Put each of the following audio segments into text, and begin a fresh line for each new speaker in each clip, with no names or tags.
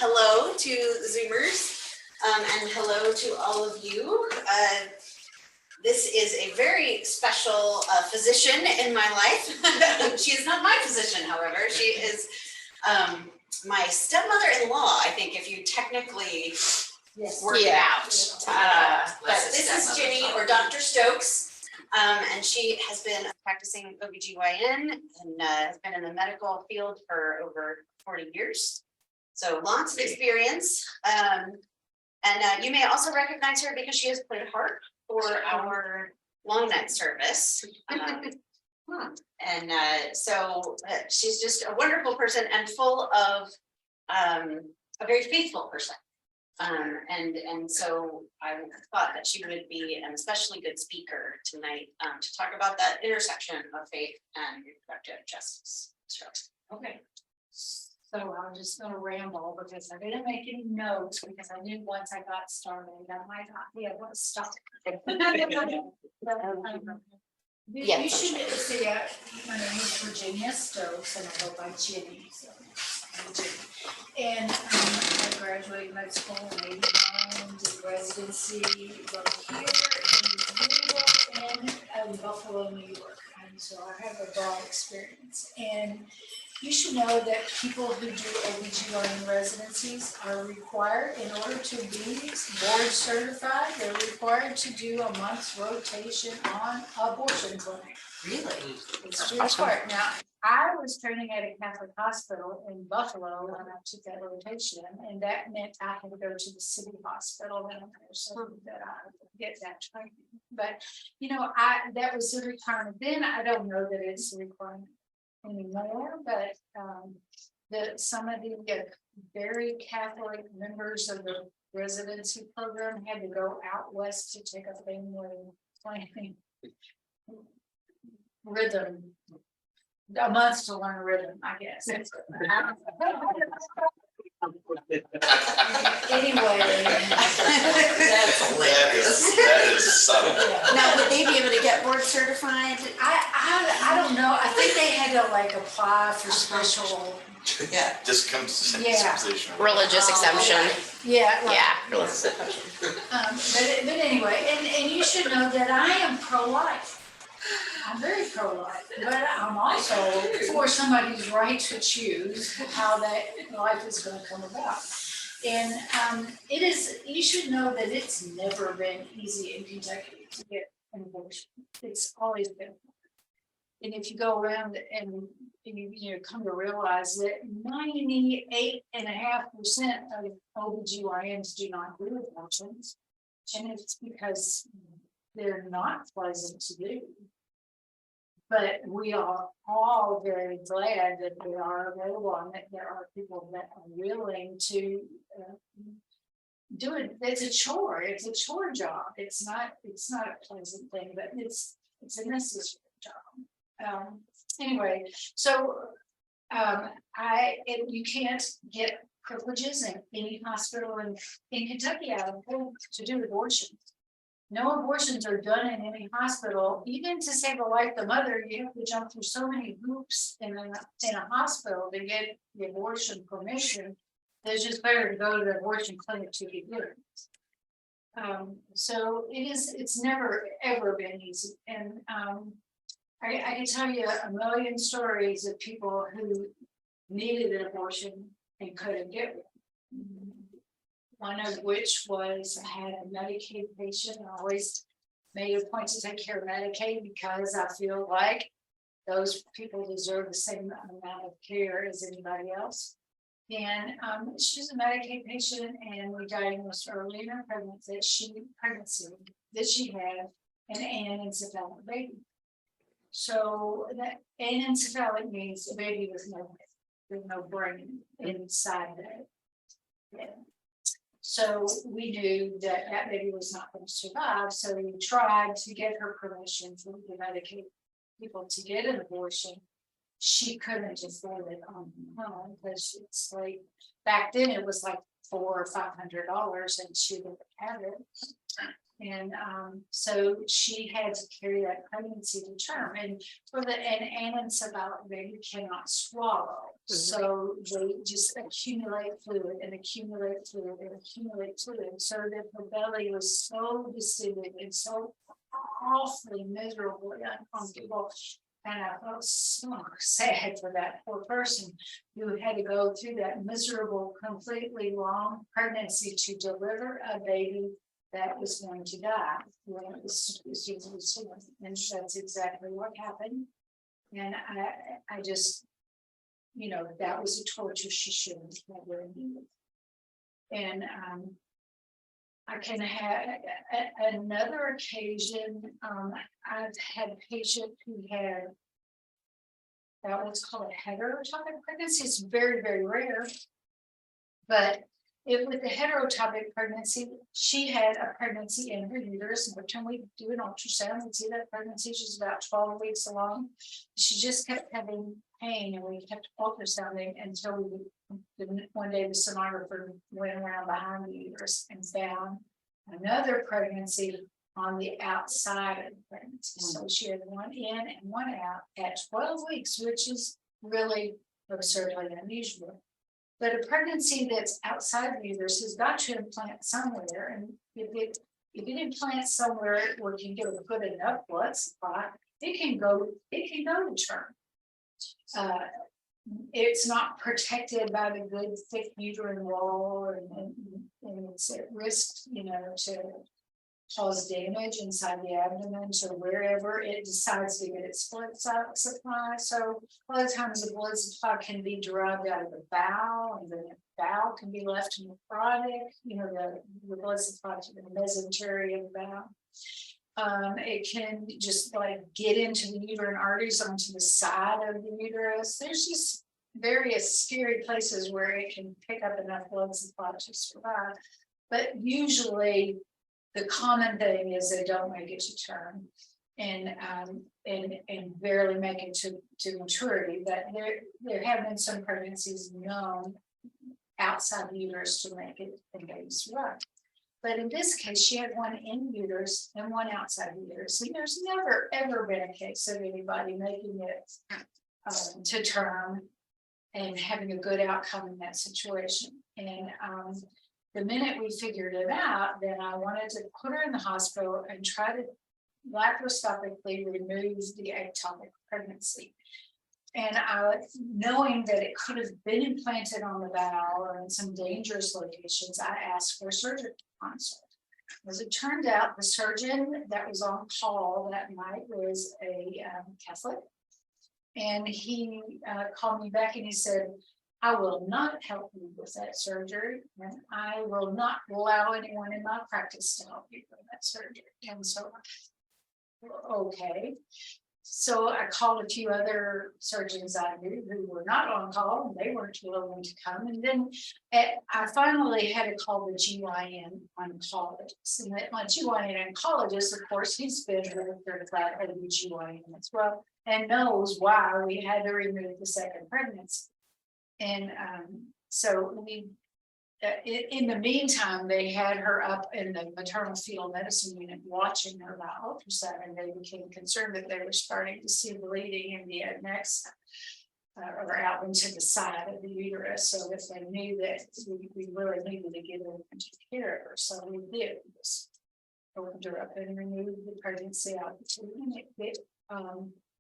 hello to the Zoomers, and hello to all of you. This is a very special physician in my life. She is not my physician, however. She is my stepmother-in-law, I think, if you technically work it out. But this is Gini, or Dr. Stokes, and she has been practicing OBGYN and has been in the medical field for over 40 years. So lots of experience. And you may also recognize her because she has played harp for our long night service. So she's just a wonderful person and full of a very faithful person. And so I thought that she would be an especially good speaker tonight to talk about that intersection of faith and reproductive justice. So,
okay. So I'm just going to ramble because I didn't make any notes because I knew once I got started I might not be able to stop. You should see, my name is Virginia Stokes and I go by Gini. So I'm Gini. And I graduated med school in '89, did residency both here in Louisville and in Buffalo, New York. And so I have a broad experience. And you should know that people who do OBGYN residencies are required, in order to be board certified, they're required to do a month's rotation on abortion clinic.
really?
It's required. Now, I was training at a Catholic hospital in Buffalo when I took that rotation, and that meant I had to go to the city hospital down there so that I could get that training. But, you know, that was the requirement then. I don't know that it's a requirement anymore, but some of the very Catholic members of the residency program had to go out west to take a family planning rhythm, a month to learn rhythm, I guess. Anyway,
That's hilarious.
That is subtle.
Now, would they be able to get board certified?
I don't know. I think they had to like apply for special.
Yeah.
Just comes
Yeah.
Religious exemption.
Yeah. Right.
Yeah, religious exemption.
But anyway, and you should know that I am pro-life. I'm very pro-life, but I'm also for somebody's right to choose how that life is going to come about. And you should know that it's never been easy in Kentucky to get an abortion. It's always been. And if you go around and you come to realize that 98.5% of OBGYNs do not do abortions, and it's because they're not pleasant to do. But we are all very glad that they are available and that there are people that are willing to do it. It's a chore. It's a chore job. It's not a pleasant thing, but it's a necessary job. Anyway, so you can't get privileges in any hospital in Kentucky to do abortions. No abortions are done in any hospital. Even to save a life, the mother, you have to jump through so many hoops in a hospital to get the abortion permission. It's just better to go to the abortion clinic to get it. So it's never ever been easy. And I can tell you a million stories of people who needed an abortion and couldn't get one. One of which was I had a Medicaid patient. I always made a point to take care of Medicaid because I feel like those people deserve the same amount of care as anybody else. And she's a Medicaid patient, and we diagnosed early in her pregnancy that she had an anencephalic baby. So that anencephalic means a baby with no brain inside it. Yeah. So we knew that baby was not going to survive. So we tried to get her permission from the Medicaid people to get an abortion. She couldn't afford it on her own because it's like back then it was like $400 or $500, and she didn't have it. And so she had to carry that pregnancy to term, and it's about baby cannot swallow. So they just accumulate fluid and accumulate fluid and accumulate fluid, so that her belly was so distended and so awfully miserably uncomfortable. And I felt so sad for that poor person who had to go through that miserable, completely long pregnancy to deliver a baby that was going to die when it was and that's exactly what happened. And I just, that was a torture she shouldn't have ever needed. And I can have another occasion. I've had a patient who had that what's called a heterotopic pregnancy. It's very, very rare, but with the heterotopic pregnancy, she had a pregnancy in her uterus. And every time we do an ultrasound and see that pregnancy, she's about 12 weeks along. She just kept having pain, and we kept ultrasounding until one day the sonographer went around behind the uterus and found another pregnancy on the outside of the pregnancy. So she had one in and one out at 12 weeks, which is really absurdly unusual. But a pregnancy that's outside the uterus has got to implant somewhere, and if it implants somewhere where you can put enough blood supply, it can go to term. It's not protected by the good thick uterine wall, and it's at risk, to cause damage inside the abdomen to wherever it decides to get its blood supply. So a lot of times the blood supply can be derived out of the bowel, and the bowel can be left necrotic, the blood supply to the mesentery of the bowel. It can just get into the uterine arteries onto the side of the uterus. There's just various scary places where it can pick up enough blood supply to survive. But usually the common thing is they don't make it to term, and barely make it to maturity. But there have been some pregnancies known outside the uterus to make it and babies survive. But in this case, she had one in uterus and one outside the uterus. And there's never ever been a case of anybody making it to term and having a good outcome in that situation. And the minute we figured it out, then I wanted to put her in the hospital and try to laparoscopically remove the ectopic pregnancy. And knowing that it could have been implanted on the bowel or in some dangerous locations, I asked for a surgical consult. As it turned out, the surgeon that was on call that night was a Catholic. And he called me back and he said, "I will not help you with that surgery, and I will not allow anyone in my practice to help you with that surgery." And so, okay. So I called a few other surgeons I knew who were not on call, and they weren't willing to come. And then I finally had to call the GYN oncologist. And my GYN oncologist, of course, he's been certified OBGYN as well, and knows why we had to remove the second pregnancy. And so we, in the meantime, they had her up in the maternal fetal medicine unit watching her by ultrasound, and they became concerned that they were starting to see bleeding in the adnex or out into the side of the uterus. So if they knew that we really needed to get her and take care of her, so we did. We just opened her up and removed the pregnancy out.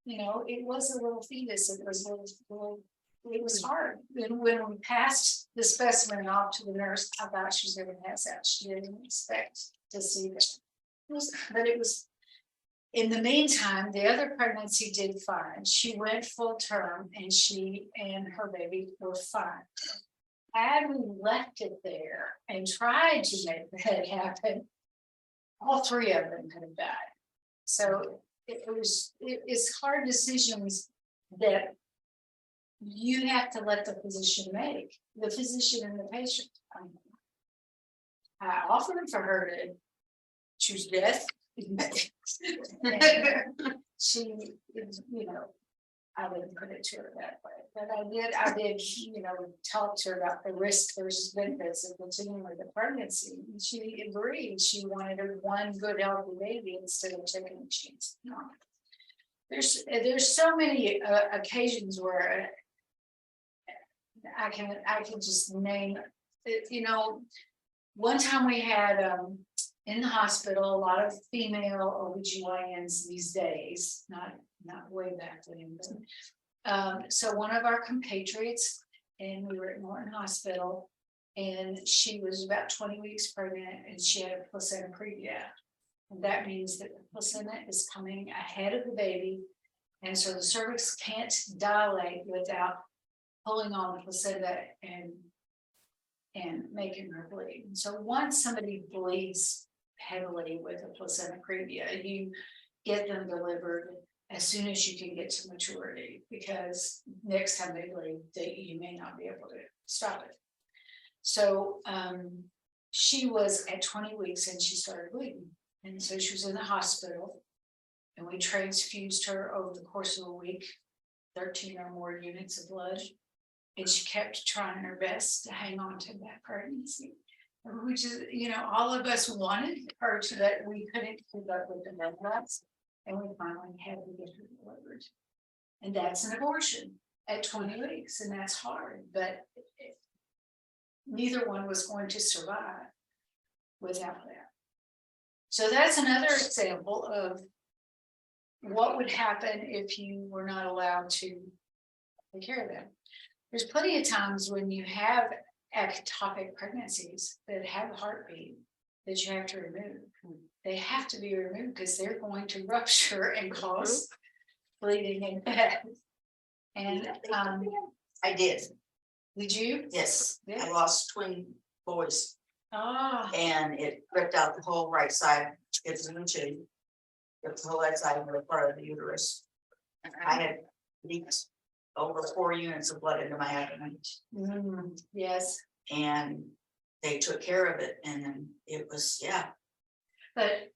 It was a little fetus. It was a little. It was hard. And when we passed the specimen off to the nurse, I thought she was going to pass out. She didn't expect to see that. But it was, in the meantime, the other pregnancy did fine. She went full term, and she and her baby were fine. Had we left it there and tried to make that happen, all three of them could have died. So it's hard decisions that you have to let the physician make, the physician and the patient. I offered for her to choose death. She, I wouldn't put it to her that way, but I did, talk to her about the risk versus benefits of continuing with the pregnancy. And she agreed, she wanted one good healthy baby instead of taking a chance. No. There's so many occasions where I can just name, one time we had in the hospital, a lot of female OBGYNs these days, not way back then. But, so one of our compatriots, and we were at Norton Hospital, and she was about 20 weeks pregnant, and she had a placenta previa. And that means that the placenta is coming ahead of the baby, and so the cervix can't dilate without pulling on the placenta and making her bleed. And so once somebody bleeds heavily with a placenta previa, you get them delivered as soon as you can get to maturity, because next time they bleed, you may not be able to stop it. So she was at 20 weeks and she started bleeding. And so she was in the hospital, and we transfused her over the course of a week, 13 or more units of blood. And she kept trying her best to hang on to that pregnancy, which is, all of us wanted her to, that we couldn't keep up with the med labs, and we finally had to get her delivered. And that's an abortion at 20 weeks, and that's hard, but neither one was going to survive without that. So that's another example of what would happen if you were not allowed to take care of them. There's plenty of times when you have ectopic pregnancies that have a heartbeat that you have to remove. They have to be removed because they're going to rupture and cause bleeding and death. And
I did.
did you?
Yes,
Yeah.
I lost twin boys,
Ah,
and it ripped out the whole right side. It's in the tube. It's the whole right side of the part of the uterus. I had leaked over 4 units of blood into my abdomen,
yes,
and they took care of it, and then it was, yeah.
but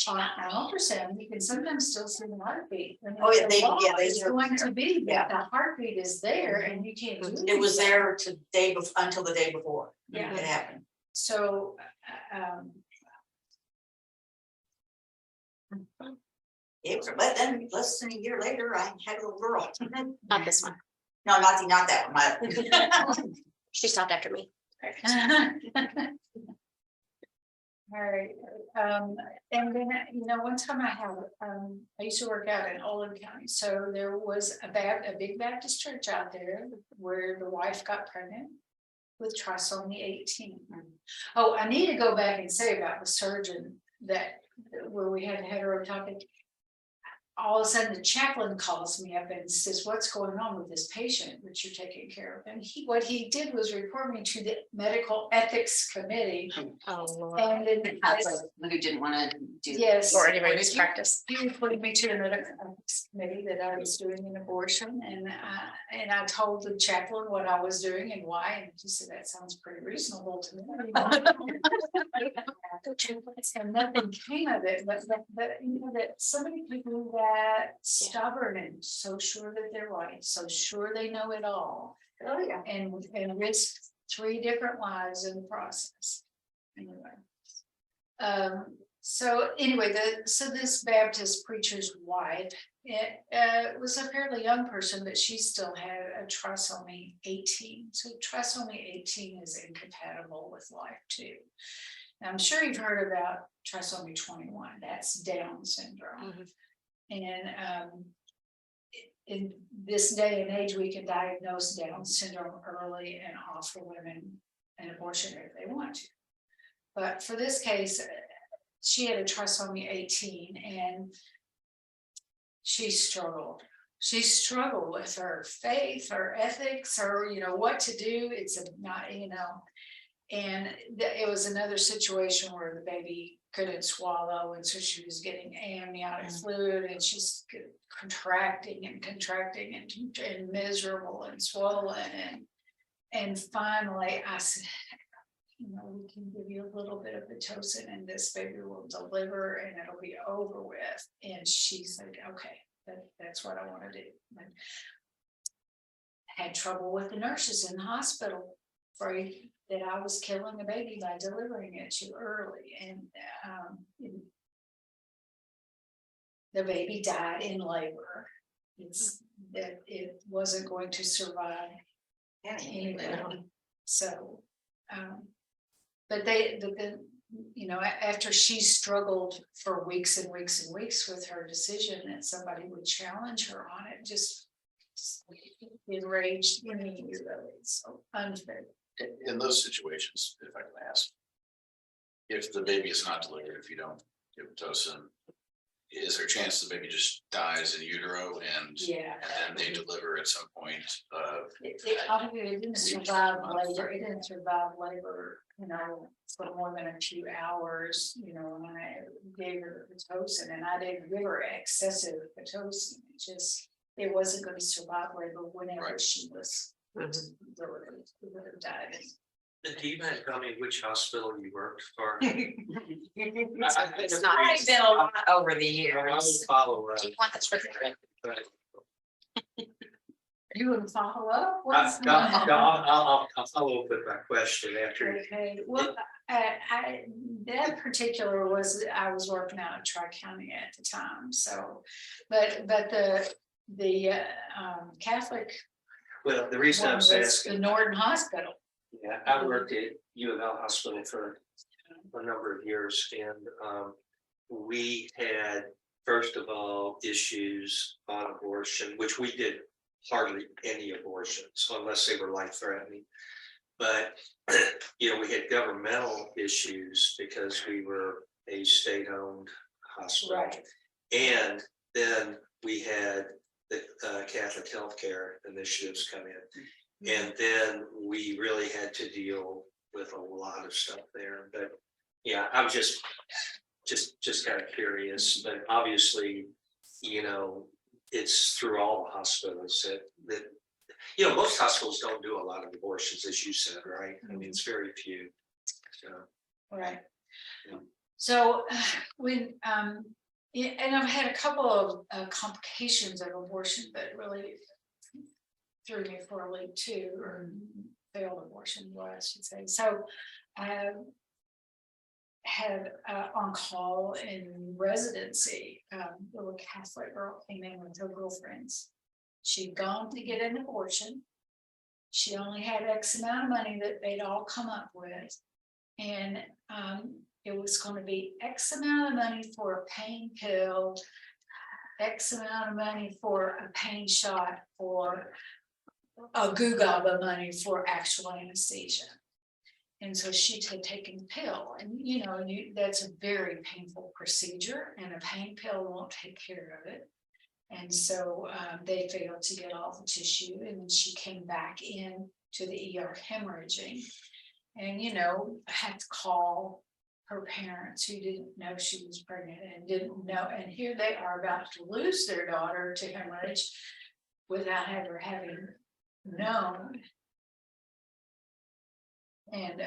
on ultrasound, you can sometimes still see the heartbeat. I mean,
Oh, yeah,
the law
they
is going to be
Yeah.
that the heartbeat is there, and you can't do
It was
anything.
there until the day before.
Yeah.
It happened.
So,
But then less than a year later, I had a little girl.
Not this one.
No, not that one.
She stopped after me.
all right, and then, one time I used to work out in Olin County, so there was a big Baptist church out there where the wife got pregnant with trisomy 18. Oh, I need to go back and say about the surgeon where we had heterotopic. All of a sudden the chaplain calls me up and says, "What's going on with this patient that you're taking care of?" And what he did was report me to the medical ethics committee.
Oh, Lord.
And then
Who didn't want to do.
yes,
Or anybody's practice.
he reported me to the medical ethics committee that I was doing an abortion, and I told the chaplain what I was doing and why, and he said, "That sounds pretty reasonable to me." And nothing came of it, but that so many people that stubborn and so sure that they're right, so sure they know it all,
Oh, yeah.
and risk 3 different lives in the process. Anyway, so anyway, so this Baptist preacher's wife, it was a fairly young person, but she still had a trisomy 18. So trisomy 18 is incompatible with life too. Now, I'm sure you've heard about trisomy 21. That's Down syndrome. And in this day and age, we can diagnose Down syndrome early and offer women an abortion if they want to. But for this case, she had a trisomy 18, and she struggled. She struggled with her faith, her ethics, her, what to do. It's not, and it was another situation where the baby couldn't swallow, and so she was getting amniotic fluid, and she's contracting and miserable and swollen, and finally I said, we can give you a little bit of Pitocin and this baby will deliver and it'll be over with. And she's like, okay, that's that's what I want to do. But had trouble with the nurses in the hospital, afraid that I was killing a baby by delivering it too early, and the baby died in labor. It's that it wasn't going to survive anyway. So, but then, you know, after she struggled for weeks and weeks and weeks with her decision, that somebody would challenge her on it, just enraged me, really. So unfair.
In those situations, if I can ask, if the baby is not delivered, if you don't give Pitocin, is there a chance the baby just dies in utero and
Yeah.
and then they deliver at some point?
It didn't survive labor. It didn't survive labor, you know, for more than a few hours, you know, when I gave her Pitocin, and I didn't give her excessive Pitocin. It wasn't going to survive labor whenever she was died.
And do you mind telling me which hospital you worked for?
It's not.
I've been a lot over the
I will
years.
follow up.
Do you want this for free?
But
You would follow up?
I'll follow up with my question after.
Okay, well, that particular I was working out in Tri-County at the time, so, but the Catholic
Well, the reason
one
I'm
was
asking.
the Norton Hospital.
Yeah, I worked at U of L Hospital for a number of years, and we had, first of all, issues on abortion, which we did hardly any abortions unless they were life-threatening. But you know, we had governmental issues because we were a state-owned hospital,
Right.
and then we had the Catholic healthcare initiatives come in. And then we really had to deal with a lot of stuff there, but yeah, I'm just kind of curious, but obviously, you know, it's through all the hospitals that, you know, most hospitals don't do a lot of abortions, as you said, right? I mean, it's very few. So,
Right.
Yeah.
So when, and I've had a couple of complications of abortion that really threw me for a loop too, or failed abortion, what I should say. So I had on call in residency, a little Catholic girl came in with her girlfriends. She'd gone to get an abortion. She only had X amount of money that they'd all come up with. And it was going to be X amount of money for a pain pill, X amount of money for a pain shot, or a goo-gaba money for actual anesthesia. And so she had taken the pill, and you know, that's a very painful procedure, and a pain pill won't take care of it. And so they failed to get all the tissue, and then she came back in to the ER hemorrhaging. And you know, I had to call her parents who didn't know she was pregnant and didn't know, and here they are about to lose their daughter to hemorrhage without ever having known. And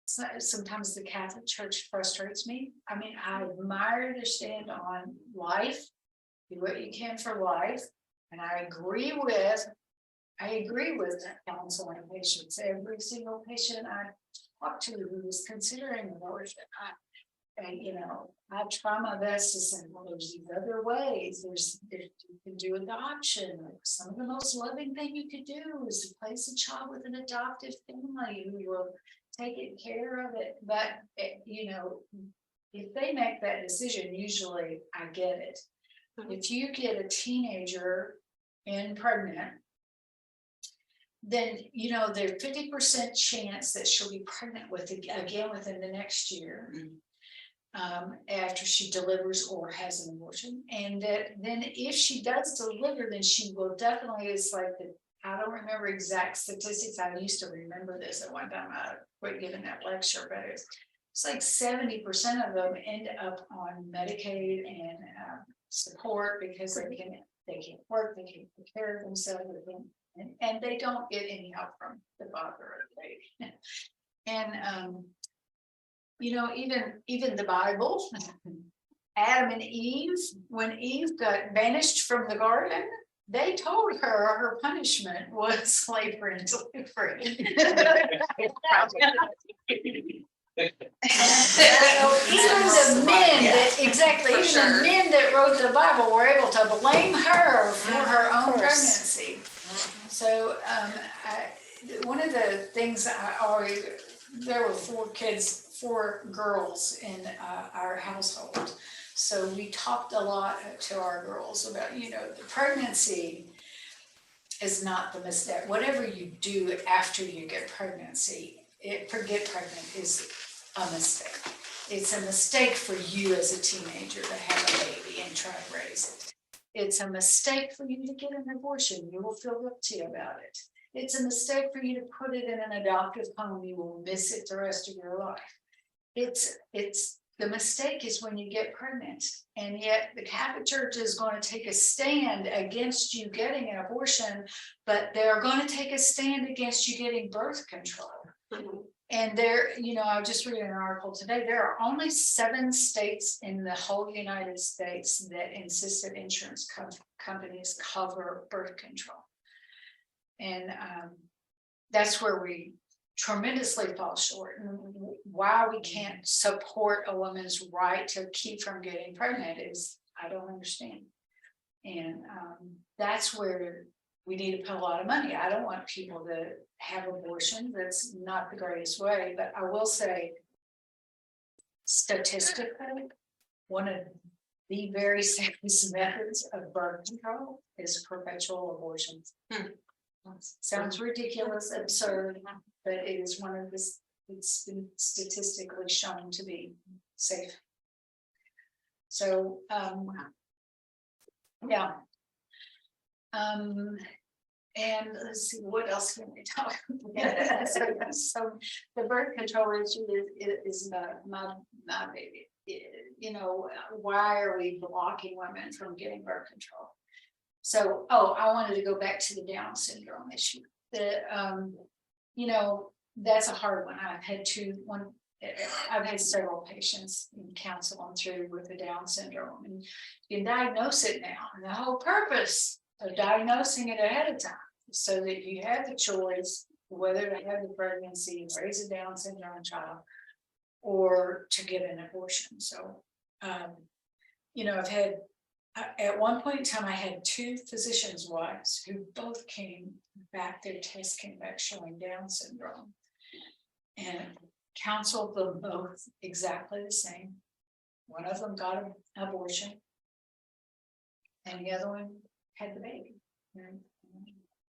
sometimes the Catholic Church frustrates me. I mean, I admire their stand on life, do what you can for life, and I agree with counseling patients. Every single patient I talk to who is considering abortion, you know, I try my best to say, well, there's these other ways. You can do adoption. Some of the most loving thing you could do is to place a child with an adoptive family who will take care of it. But you know, if they make that decision, usually I get it. If you get a teenager and pregnant, then you know there's 50% chance that she'll be pregnant with again within the next year. After she delivers or has an abortion, and that then if she does deliver, then she will definitely, it's like I don't remember exact statistics. I used to remember this at one time. I quit giving that lecture, but it's like 70% of them end up on Medicaid and support because they can't work, they can't take care of themselves, and they don't get any help from the father or the baby. And you know, even the Bible Adam and Eve, when Eve got banished from the garden, they told her punishment was slavery and delivery. Even the men that, exactly,
For
even
sure.
the men that wrote the Bible were able to blame her for her own
course.
pregnancy. So, one of the things I always, there were 4 girls in our household. So we talked a lot to our girls about, you know, the pregnancy is not the mistake. Whatever you do after you get pregnancy, get pregnant is a mistake. It's a mistake for you as a teenager to have a baby and try to raise it. It's a mistake for you to get an abortion. You will feel guilty about it. It's a mistake for you to put it in an adoptive home. You will miss it the rest of your life. The mistake is when you get pregnant, and yet the Catholic Church is going to take a stand against you getting an abortion, but they're going to take a stand against you getting birth control. And there, you know, I was just reading an article today, there are only 7 states in the whole United States that insist that insurance companies cover birth control. And that's where we tremendously fall short, and why we can't support a woman's right to keep from getting pregnant is, I don't understand. And that's where we need to put a lot of money. I don't want people to have abortion. That's not the greatest way, but I will say, statistically, one of the very safest methods of birth control is perpetual abortions. Sounds ridiculous, absurd, but it is one of the, it's been statistically shown to be safe. So, yeah. And let's see, what else can we talk about? So the birth control issue is my baby. You know, why are we blocking women from getting birth control? So, I wanted to go back to the Down syndrome issue. You know, that's a hard one. I've had several patients and counsel them through with the Down syndrome, and you can diagnose it now. And the whole purpose of diagnosing it ahead of time, so that you have the choice whether to have the pregnancy and raise a Down syndrome child, or to get an abortion. So, you know, at one point in time, I had 2 physicians' wives who both came back, their tests came back showing Down syndrome, and counseled them both exactly the same. One of them got an abortion, and the other one had the baby. And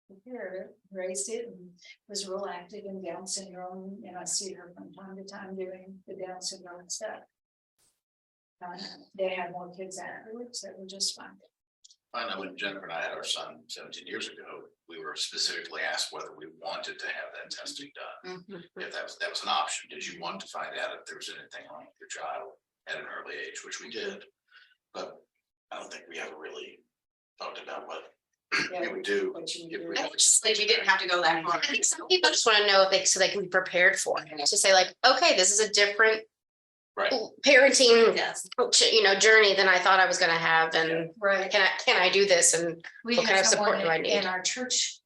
took care of it, raised it, and was real active in Down syndrome. And I see her from time to time doing the Down syndrome stuff. They had more kids afterwards that were just fine.
I know when Jennifer and I had our son 17 years ago, we were specifically asked whether we wanted to have that testing done. If that was an option. Did you want to find out if there was anything wrong with your child at an early age, which we did. But I don't think we ever really talked about what we would do.
Like, you didn't have to go that far.
I think some people just want to know if so they can be prepared for it. To say like, okay, this is a different
Right.
parenting,
Yes.
you know, journey than I thought I was going to have, and
Right.
can I do this, and
We
what kind
had
of support
someone
do I need?
in our church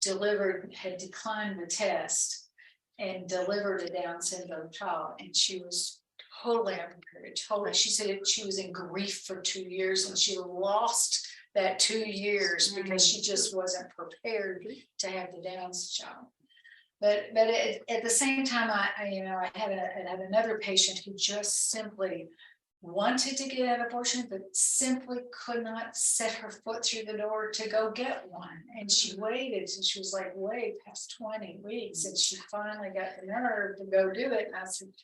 had declined the test and delivered a Down syndrome child, and she was totally unprepared. She said she was in grief for 2 years, and she lost that 2 years because she just wasn't prepared to have the Down's child. But at the same time, I had another patient who just simply wanted to get an abortion, but simply could not set her foot through the door to go get one. And she waited, and she was like way past 20 weeks, and she finally got the nerve to go do it. And I said,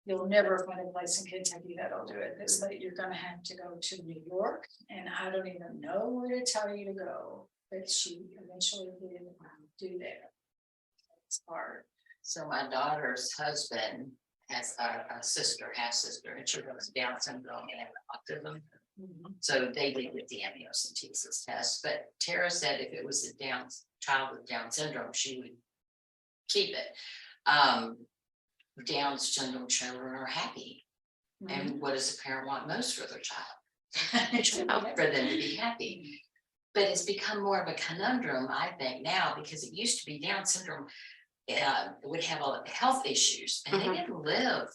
you'll never find a place in Kentucky that'll do it this late. You're gonna have to go to New York, and I don't even know where to tell you to go. But she eventually did do that. It's hard.
So my daughter's husband has a sister, half sister, and she has Down syndrome and autism. So they did the amniocentesis test, but Tara said if it was a child with Down syndrome, she would keep it. Down syndrome children are happy. And what does a parent want most for their child?
Mhm.
For them to be happy. But it's become more of a conundrum, I think, now, because it used to be Down syndrome would have all the health issues, and they didn't live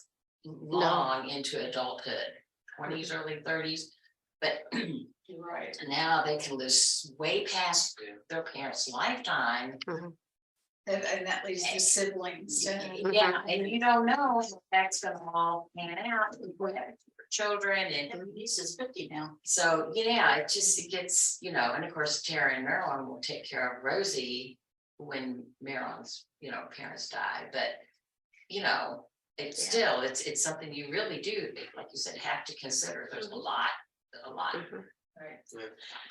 long into adulthood, 20s, early 30s. But
You're right.
now they can live way past their parents' lifetime.
And that leads to siblings.
Yeah, and you don't know if that's gonna all pan out with children, and
Lisa's 50 now.
so, yeah, it gets, and of course, Tara and Marilyn will take care of Rosie when Marilyn's, parents die, but, it's still, it's something you really do, like you said, have to consider. There's a lot
Right.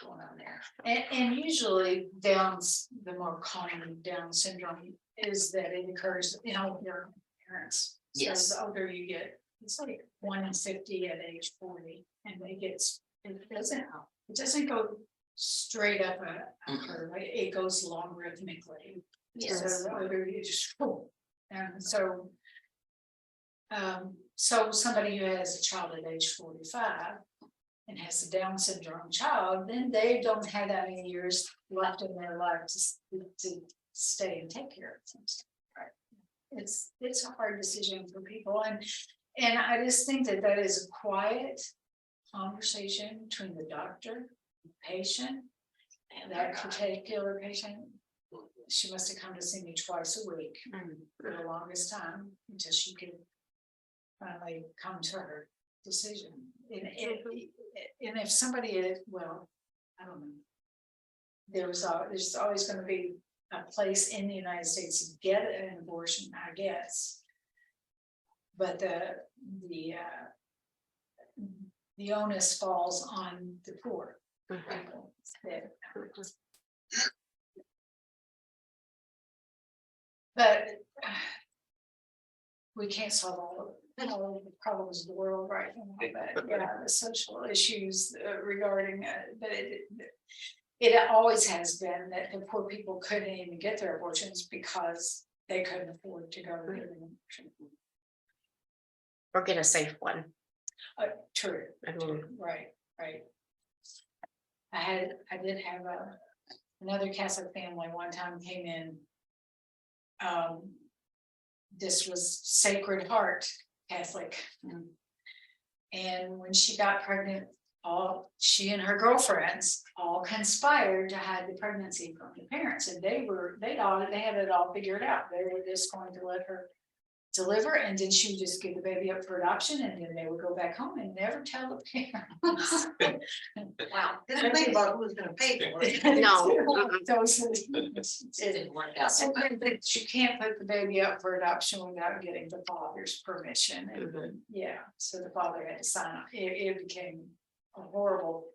going on there.
And usually the more common Down syndrome is that it occurs in older parents. So
Yes.
the older you get, it's like 1 in 50 at age 40, and it doesn't go straight up a curve, it goes logarithmically.
Yes.
So the older you just, and so. So somebody who has a child at age 45 and has a Down syndrome child, then they don't have that many years left in their life to stay and take care of things. Right. It's a hard decision for people, and I just think that is a quiet conversation between the doctor, the patient, and that particular patient. She must have come to see me twice a week for the longest time until she could finally come to her decision. And if somebody is, well, I don't know. There's always going to be a place in the United States to get an abortion, I guess. But the onus falls on the poor people. But we can't solve all of the problems of the world right now, but yeah, the social issues regarding, but it always has been that the poor people couldn't even get their abortions because they couldn't afford to go to get an abortion.
Or get a safe one.
True, right. I did have another Catholic family one time came in. This was Sacred Heart Catholic. And when she got pregnant, she and her girlfriends all conspired to hide the pregnancy from the parents, and they had it all figured out. They were just going to let her deliver, and then she would just give the baby up for adoption, and then they would go back home and never tell the parents.
Wow, didn't think about who was gonna pay for it.
No.
It didn't work out.
And then you can't put the baby up for adoption without getting the father's permission, and yeah, so the father had to sign off. It became a horrible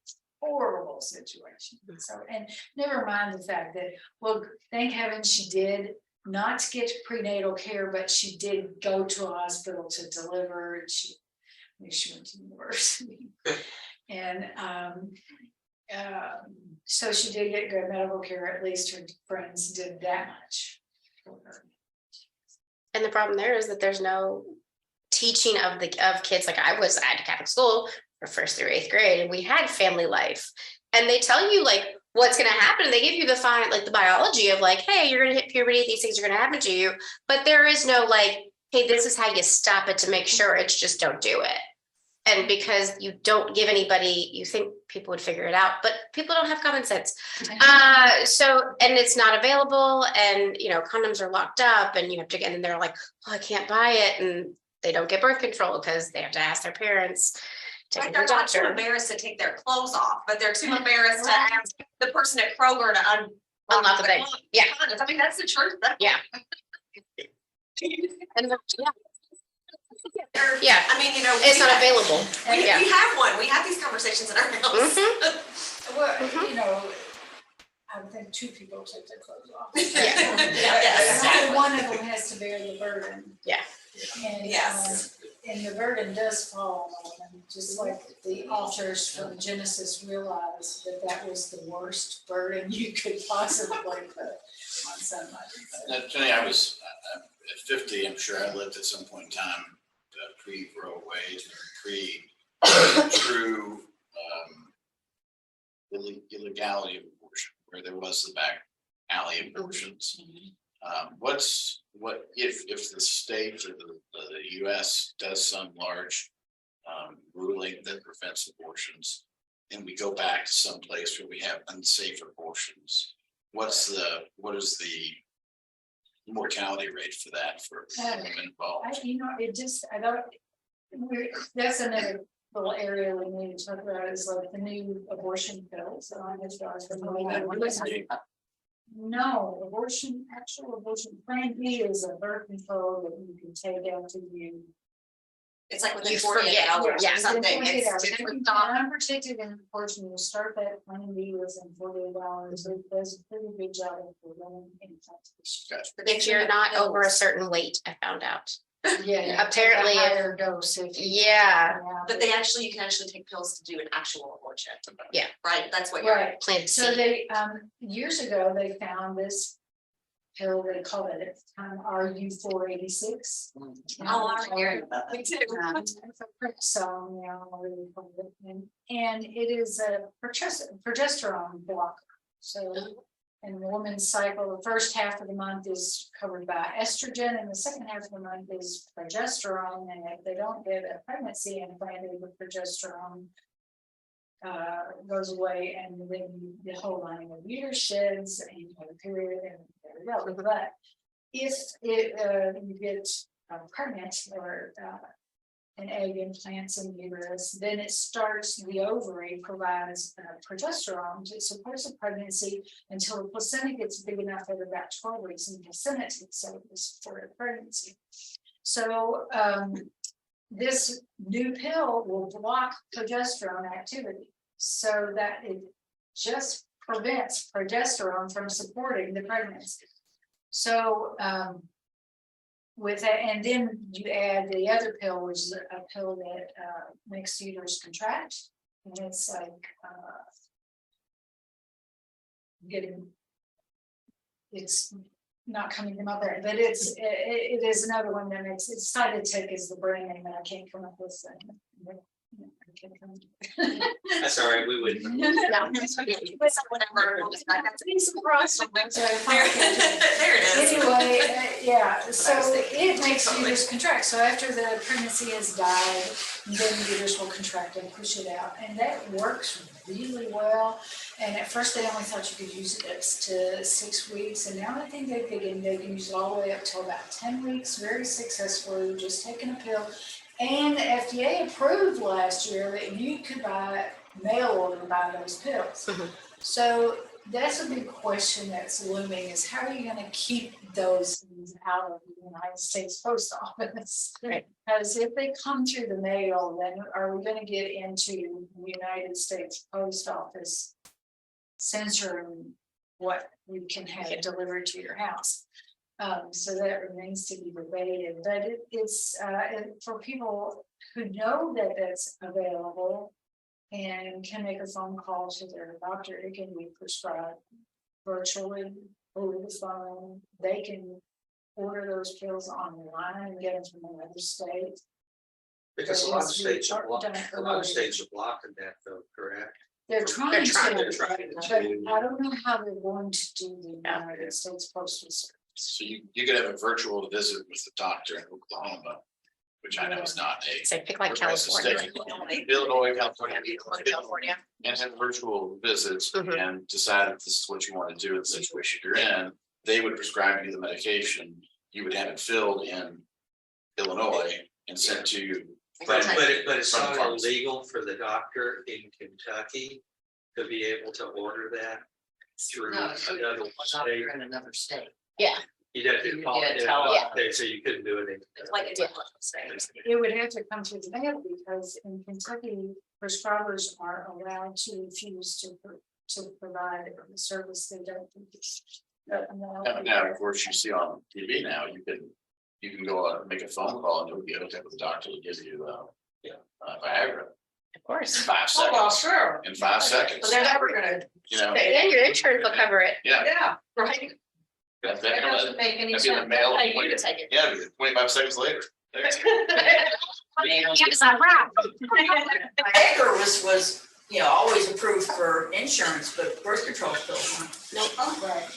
situation. So, and never mind the fact that, well, thank heaven she did not to get prenatal care, but she did go to a hospital to deliver, and she went to university. And so she did get good medical care, at least her friends did that much for her.
And the problem there is that there's no teaching of kids. Like I had a Catholic school for 1st through 8th grade, and we had family life, and they tell you like what's going to happen. They give you the biology of like, hey, you're going to hit puberty, these things are going to happen to you, but there is no like, hey, this is how you stop it to make sure. It's just don't do it. And because you don't give anybody, you think people would figure it out, but people don't have common sense. And it's not available, and condoms are locked up, and you have to get in there like, oh, I can't buy it, and they don't get birth control because they have to ask their parents.
Right, they're not too embarrassed to take their clothes off, but they're too embarrassed to ask the person at Kroger to
Unlock the thing. Yeah.
condoms. I mean, that's the truth.
Yeah. And
I mean,
it's not available.
We have one. We have these conversations in our house.
Well, I think 2 people take their clothes off.
Yes.
And one of them has to bear the burden.
Yeah.
And,
Yes.
And the burden does fall on them, just like the authors from Genesis realized that was the worst burden you could possibly put on somebody.
Jenny, I was at 50, I'm sure I lived at some point in time pre-Roe Wade, true illegality of abortion, where there was the back alley abortions. What if the state or the US does some large ruling that prevents abortions, and we go back to some place where we have unsafe abortions? What is the mortality rate for that for women involved?
That's another little area we need to talk about is like the new abortion pills. No, actual abortion, Plan B is a birth control that you can take after you.
It's like within
You
48
forget,
hours
yeah.
or something. It's not.
Unprotected in abortion, you start that Plan B within 48 hours. It does a pretty good job of preventing infections.
If you're not over a certain weight, I found out.
Yeah.
Apparently,
a higher dose if you.
Yeah,
But you can actually take pills to do an actual abortion.
Yeah.
Right, that's what you're.
Right.
Plan
So
C.
they, years ago, they found this pill, they called it at the time RU486.
Oh, I'm hearing about that too.
So, and it is a progesterone blocker. So, in the woman's cycle, the first half of the month is covered by estrogen, and the second half of the month is progesterone. And if they don't get a pregnancy implanted with progesterone, goes away, and then the whole lining of uterus sheds, and you have a period, and there we go. But if you get pregnant or an egg implants in the uterus, then it starts, the ovary provides progesterone to support the pregnancy until the placenta gets big enough at about 12 weeks, and the placenta takes over to support a pregnancy. So this new pill will block progesterone activity so that it just prevents progesterone from supporting the pregnancy. So with that, and then you add the other pill, which is a pill that makes the uterus contract, and it's like it's not coming to my brain, but it is another one that makes it. Cytotec is the brand name, and I can't come up with it.
That's all right, we would.
There it is.
Anyway, yeah, so it makes the uterus contract. So after the pregnancy has died, then the uterus will contract and push it out. And that works really well. And at first they only thought you could use it up to 6 weeks. And now I think they can use it all the way up to about 10 weeks, very successfully, just taking a pill. And the FDA approved last year that you could mail order buy those pills. So that's a big question that's looming, is how are you going to keep those things out of the United States Post Office?
Right.
Because if they come through the mail, then are we going to get into the United States Post Office censoring what you can have delivered to your house? So that remains to be debated, but it's for people who know that that's available and can make a phone call to their doctor. It can be prescribed virtually over the phone. They can order those pills online and get them from another state.
Because a lot of states are blocking that though, correct?
They're trying to,
They're trying
but
to.
I don't know how they're going to do the United States Postal Service.
So you could have a virtual visit with the doctor in Oklahoma, which I know is not a.
So pick like
progressive
California.
state. Illinois, California.
California.
And have virtual visits
Mhm.
and decide if this is what you want to do in the situation you're in. They would prescribe you the medication. You would have it filled in Illinois and sent to you.
But
from-
it's
from
not
pharmacy.
illegal for the doctor in Kentucky to be able to order that through
No,
another state.
you're in another state.
Yeah,
You'd have to
You
call
did
it,
tell
so you couldn't do it in.
It's like a different thing.
It would have to come through the mail because in Kentucky, prescribers are allowed to refuse to provide a service they don't.
Now, of course, you see on TV now, you can go out and make a phone call and you'll get hooked up with the doctor who gives you Viagra
of course.
in 5
Oh, well,
seconds.
sure.
In 5 seconds,
But they're never gonna,
you know.
And your insurance will cover it.
Yeah.
yeah, right.
That
That doesn't make any
that'd be in the
sense.
mail.
Hey, you to take it.
Yeah, 25 seconds later.
Edgar was, you know, always approved for insurance, but birth control pills weren't.
Right.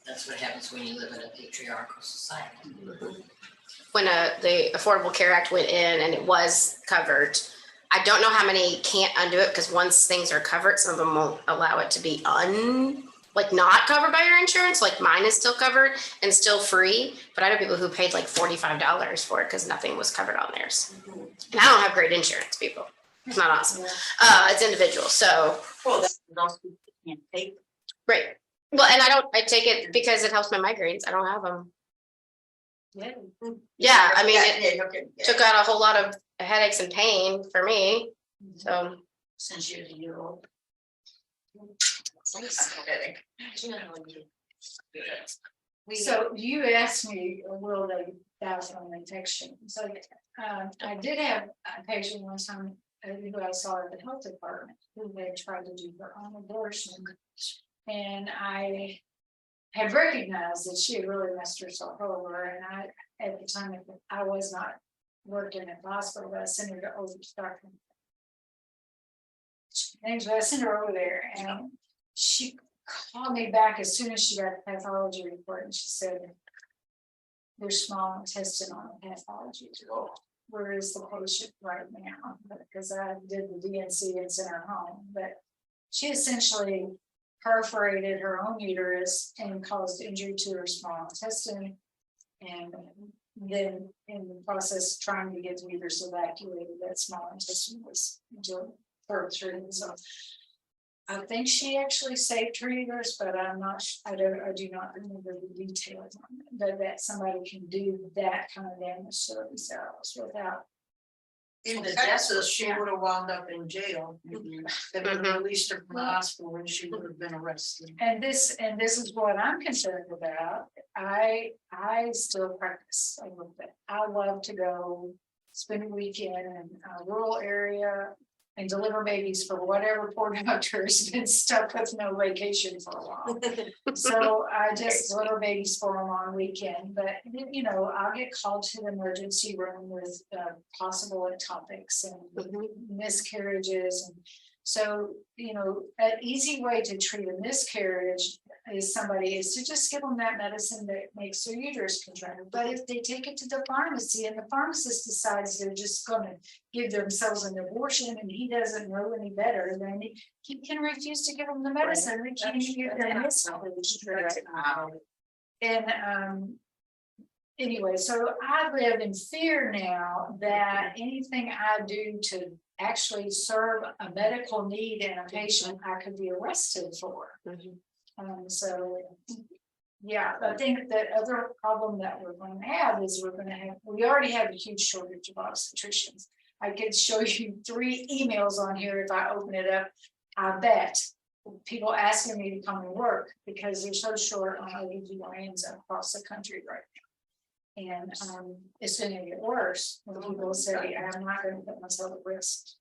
That's what happens when you live in a patriarchal society.
When the Affordable Care Act went in and it was covered, I don't know how many can't undo it because once things are covered, some of them won't allow it to be not covered by your insurance. Like mine is still covered and still free, but I know people who paid like $45 for it because nothing was covered on theirs. And I don't have great insurance, people. It's not awesome. It's individual, so.
Well, that's those people can't take.
Right. Well, and I take it because it helps my migraines. I don't have them. Yeah, I mean, it took out a whole lot of headaches and pain for me. So
Since you're a year old.
So you asked me, will they pass on infection? So I did have a patient one time who I saw at the health department who had tried to do her own abortion. And I had recognized that she had really messed herself over. And I, at the time, I was not working at the hospital, but I sent her to OBGYN Dr. Anyway, I sent her over there and she called me back as soon as she got the pathology report and she said, there's small intestinal pathology. Where is the patient right now? Because I did the DNC and sent her home, but she essentially perforated her own uterus and caused injury to her small intestine. And then in the process trying to get the uterus evacuated, that small intestine was through. So I think she actually saved her uterus, but I'm not, I do not remember the details on it, but that somebody can do that kind of damage to themselves without.
In the Texas, she would have wound up in jail. They would have released her from the hospital and she would have been arrested.
And this is what I'm concerned about. I still practice a little bit. I love to go spend a weekend in a rural area and deliver babies for whatever poor doctor has been stuck with no vacation for a while. So I just deliver babies for them on weekend, but you know, I'll get called to the emergency room with possible ectopics and miscarriages. And so, you know, an easy way to treat a miscarriage is to just give them that medicine that makes their uterus contract. But if they take it to the pharmacy and the pharmacist decides they're just going to give themselves an abortion and he doesn't know any better, then he can refuse to give them the medicine. We can't give them miscarriage. And anyway, so I live in fear now that anything I do to actually serve a medical need in a patient, I could be arrested for. So yeah, I think the other problem that we're going to have is we already have a huge shortage of obstetricians. I could show you 3 emails on here if I open it up. I bet people asking me to come and work because they're so short on OBGYNs across the country right now. And it's going to get worse when people say, I'm not going to put myself at risk.